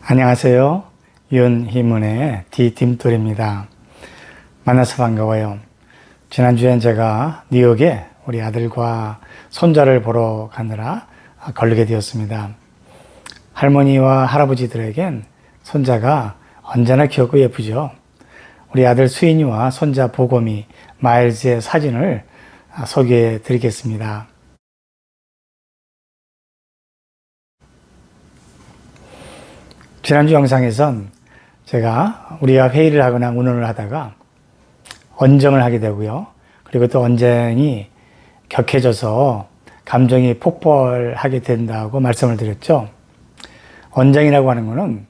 안녕하세요. 윤희문의 디딤돌입니다. 만나서 반가워요. 지난주엔 제가 뉴욕에 우리 아들과 손자를 보러 가느라 걸리게 되었습니다. 할머니와 할아버지들에겐 손자가 언제나 귀엽고 예쁘죠. 우리 아들 수인이와 손자 보검이 마일즈의 사진을 소개해 드리겠습니다. 지난주 영상에선 제가 우리가 회의를 하거나 운운을 하다가 언쟁을 하게 되고요. 그리고 또 언쟁이 격해져서 감정이 폭발하게 된다고 말씀을 드렸죠. 언쟁이라고 하는 것은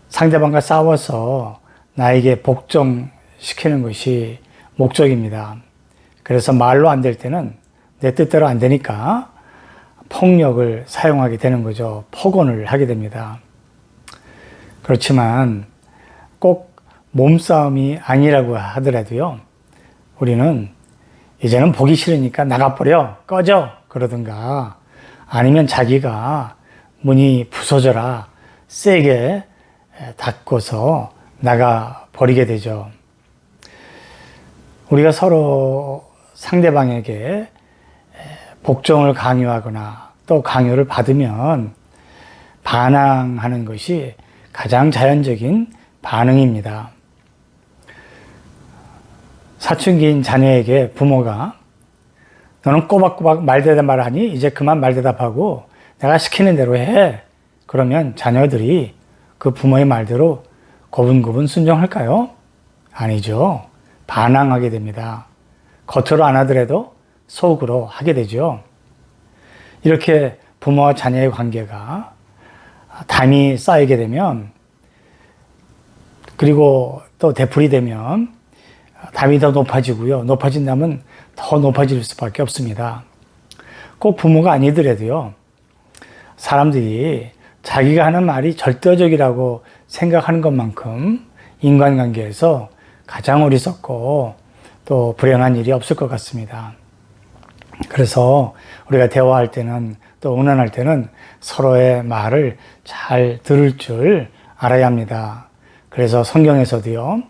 상대방과 싸워서 나에게 복종시키는 것이 목적입니다. 그래서 말로 안 될 때는 내 뜻대로 안 되니까 폭력을 사용하게 되는 거죠. 폭언을 하게 됩니다. 그렇지만 꼭 몸싸움이 아니라고 하더라도요, 우리는 이제는 보기 싫으니까 나가버려, 꺼져 그러든가, 아니면 자기가 문이 부서져라 세게 닫고서 나가버리게 되죠. 우리가 서로 상대방에게 복종을 강요하거나 또 강요를 받으면 반항하는 것이 가장 자연적인 반응입니다. 사춘기인 자녀에게 부모가 너는 꼬박꼬박 말대답을 하니 이제 그만 말대답하고 내가 시키는 대로 해. 그러면 자녀들이 그 부모의 말대로 고분고분 순종할까요? 아니죠. 반항하게 됩니다. 겉으로 안 하더라도 속으로 하게 되죠. 이렇게 부모와 자녀의 관계가 담이 쌓이게 되면, 그리고 또 되풀이 되면 담이 더 높아지고요. 높아진다면 더 높아질 수밖에 없습니다. 꼭 부모가 아니더라도요, 사람들이 자기가 하는 말이 절대적이라고 생각하는 것만큼 인간관계에서 가장 어리석고 또 불행한 일이 없을 것 같습니다. 그래서 우리가 대화할 때는, 또 의논할 때는 서로의 말을 잘 들을 줄 알아야 합니다. 그래서 성경에서도요,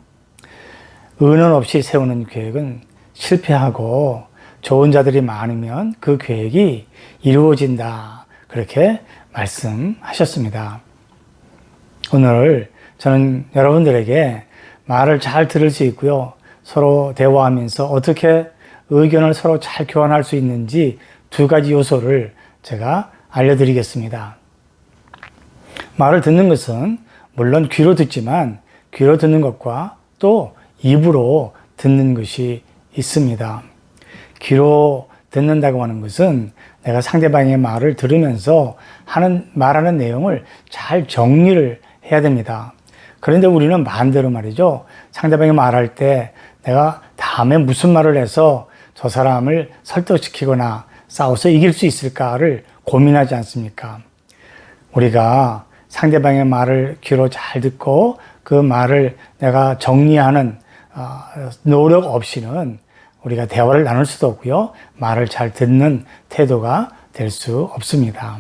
의논 없이 세우는 계획은 실패하고 좋은 자들이 많으면 그 계획이 이루어진다, 그렇게 말씀하셨습니다. 오늘 저는 여러분들에게 말을 잘 들을 수 있고요, 서로 대화하면서 어떻게 의견을 서로 잘 교환할 수 있는지 두 가지 요소를 제가 알려드리겠습니다. 말을 듣는 것은 물론 귀로 듣지만 귀로 듣는 것과 또 입으로 듣는 것이 있습니다. 귀로 듣는다고 하는 것은 내가 상대방의 말을 들으면서 말하는 내용을 잘 정리를 해야 됩니다. 그런데 우리는 반대로 말이죠. 상대방이 말할 때 내가 다음에 무슨 말을 해서 저 사람을 설득시키거나 싸워서 이길 수 있을까를 고민하지 않습니까? 우리가 상대방의 말을 귀로 잘 듣고 그 말을 내가 정리하는 노력 없이는 우리가 대화를 나눌 수도 없고요, 말을 잘 듣는 태도가 될 수 없습니다.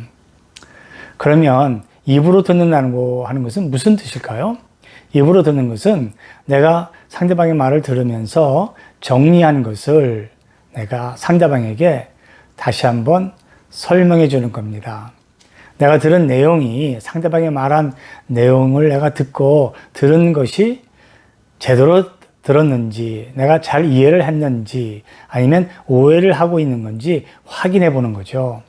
그러면 입으로 듣는다고 하는 것은 무슨 뜻일까요? 입으로 듣는 것은 내가 상대방의 말을 들으면서 정리하는 것을 내가 상대방에게 다시 한번 설명해 주는 겁니다. 내가 들은 내용이, 상대방이 말한 내용을 내가 듣고 들은 것이 제대로 들었는지, 내가 잘 이해를 했는지, 아니면 오해를 하고 있는 건지 확인해 보는 거죠.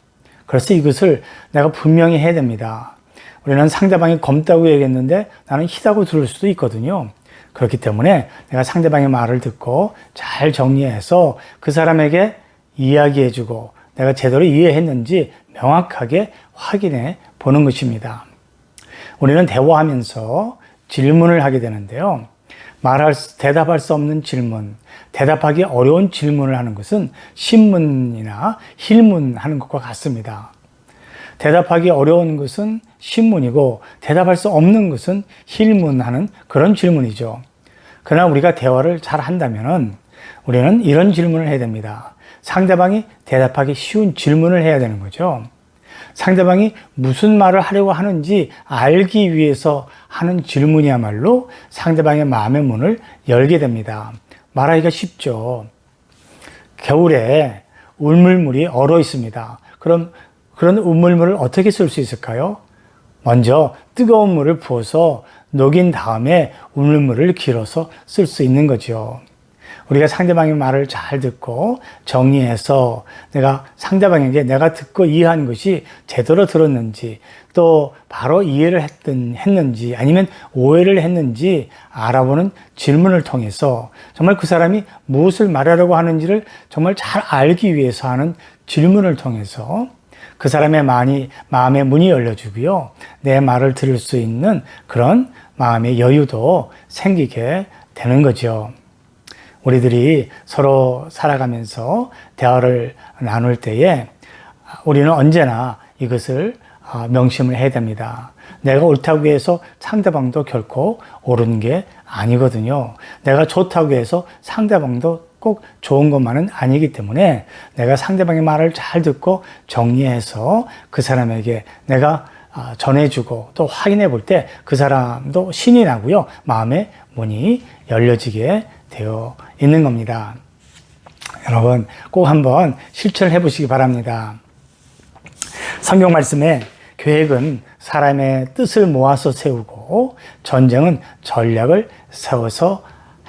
그래서 이것을 내가 분명히 해야 됩니다. 우리는 상대방이 검다고 얘기했는데 나는 희다고 들을 수도 있거든요. 그렇기 때문에 내가 상대방의 말을 듣고 잘 정리해서 그 사람에게 이야기해주고 내가 제대로 이해했는지 명확하게 확인해 보는 것입니다. 우리는 대화하면서 질문을 하게 되는데요, 대답할 수 없는 질문, 대답하기 어려운 질문을 하는 것은 신문이나 힐문 하는 것과 같습니다. 대답하기 어려운 것은 신문이고 대답할 수 없는 것은 힐문하는 그런 질문이죠. 그러나 우리가 대화를 잘 한다면 우리는 이런 질문을 해야 됩니다. 상대방이 대답하기 쉬운 질문을 해야 되는 거죠. 상대방이 무슨 말을 하려고 하는지 알기 위해서 하는 질문이야말로 상대방의 마음의 문을 열게 됩니다. 말하기가 쉽죠. 겨울에 우물물이 얼어 있습니다. 그럼 그런 우물물을 어떻게 쓸 수 있을까요? 먼저 뜨거운 물을 부어서 녹인 다음에 우물물을 길어서 쓸 수 있는 거죠. 우리가 상대방의 말을 잘 듣고 정리해서 내가 상대방에게 내가 듣고 이해한 것이 제대로 들었는지 또 바로 이해를 했는지 아니면 오해를 했는지 알아보는 질문을 통해서 정말 그 사람이 무엇을 말하려고 하는지를 정말 잘 알기 위해서 하는 질문을 통해서 그 사람의 마음의 문이 열려주고요. 내 말을 들을 수 있는 그런 마음의 여유도 생기게 되는 거죠. 우리들이 서로 살아가면서 대화를 나눌 때에 우리는 언제나 이것을 명심을 해야 됩니다. 내가 옳다고 해서 상대방도 결코 옳은 게 아니거든요. 내가 좋다고 해서 상대방도 꼭 좋은 것만은 아니기 때문에 내가 상대방의 말을 잘 듣고 정리해서 그 사람에게 내가 전해주고 또 확인해 볼 때 그 사람도 신이 나고요. 마음의 문이 열려지게 되어 있는 겁니다. 여러분 꼭 한번 실천해 보시기 바랍니다. 성경 말씀에 계획은 사람의 뜻을 모아서 세우고 전쟁은 전략을 세워서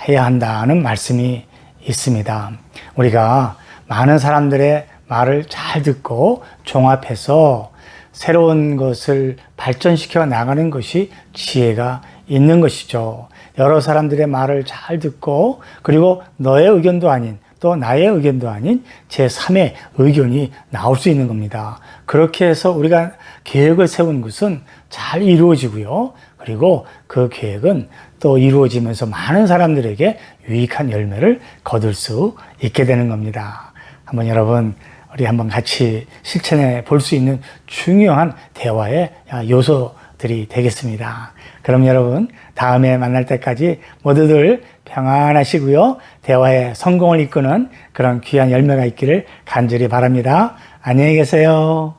해야 한다는 말씀이 있습니다. 우리가 많은 사람들의 말을 잘 듣고 종합해서 새로운 것을 발전시켜 나가는 것이 지혜가 있는 것이죠. 여러 사람들의 말을 잘 듣고 그리고 너의 의견도 아닌 또 나의 의견도 아닌 제3의 의견이 나올 수 있는 겁니다. 그렇게 해서 우리가 계획을 세운 것은 잘 이루어지고요. 그리고 그 계획은 또 이루어지면서 많은 사람들에게 유익한 열매를 거둘 수 있게 되는 겁니다. 한번 여러분 우리 한번 같이 실천해 볼 수 있는 중요한 대화의 요소들이 되겠습니다. 그럼 여러분 다음에 만날 때까지 모두들 평안하시고요. 대화의 성공을 이끄는 그런 귀한 열매가 있기를 간절히 바랍니다. 안녕히 계세요.